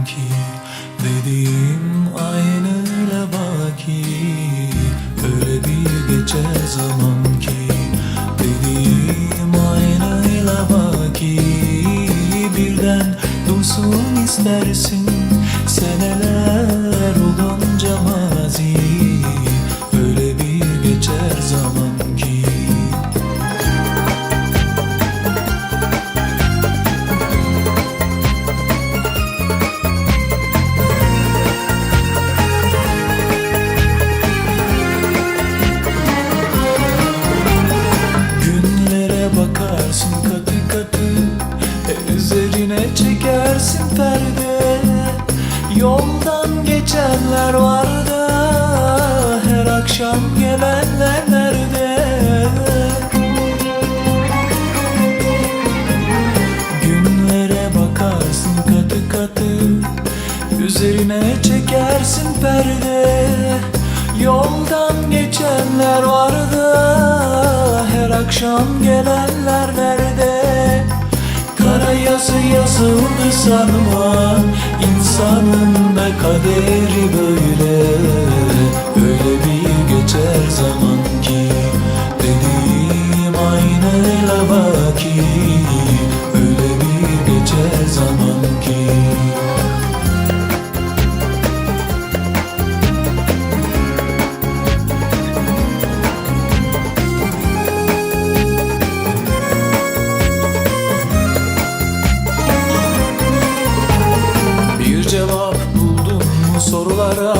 ki dediğim aynıyla baki. Öyle bir geçer zaman ki dediğim aynıyla baki. Birden dursun istersin seneler olunca mazi. Öyle bir geçer zaman ki. Bakarsın katı katı, üzerine çekersin perde. Yoldan geçenler var da her akşam gelenler nerede? Günlere bakarsın katı katı, üzerine çekersin perde. Yoldan geçenler var da her akşam gelenler nerede? Kara yazı yazıldı sanma, insanın da kaderi böyle. Öyle bir geçer zaman ki dediğim aynıyla baki. Öyle bir geçer zaman ki. Cevap buldum mu sorulara?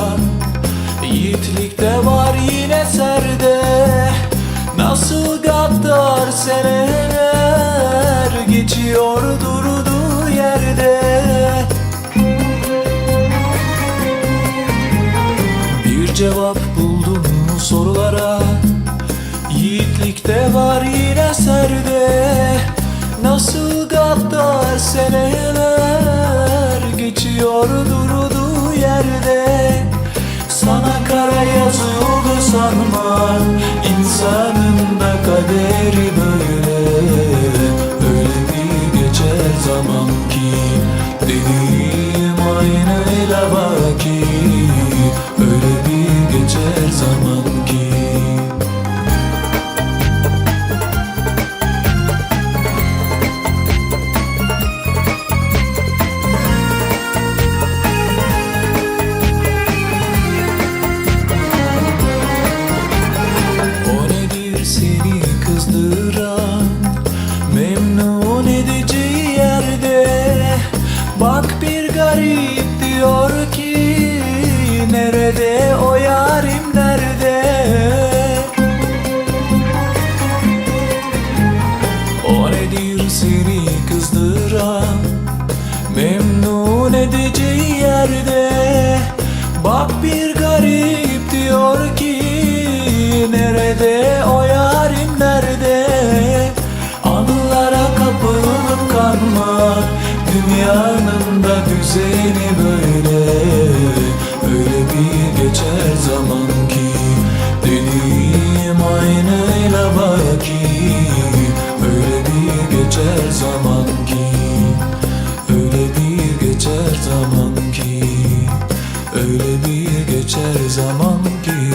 Yiğitlikte var yine serde. Nasıl gaddar seneler geçiyor durduğu yerde. Bir cevap buldum mu sorulara? Yiğitlikte var yine serde. Nasıl gaddar seneler geçiyor durduğu yerde. Sana kara yazıldı sanma, insanın da kaderi böyle. Öyle bir geçer zaman ki dediğim aynıyla baki. Öyle bir geçer zaman ki. Seni kızdıran, memnun edeceği yerde. Bak bir garip diyor ki nerede o yarim nerede? O nedir seni kızdıran, memnun edeceği yerde. Bak bir garip diyor ki nerede o yarim nerede? Anılara kapılıp kanma, dünyanın da düzeni böyle. Öyle bir geçer zaman ki dediğim aynıyla baki. Öyle bir geçer zaman ki. Öyle bir geçer zaman ki. Öyle bir geçer zaman ki.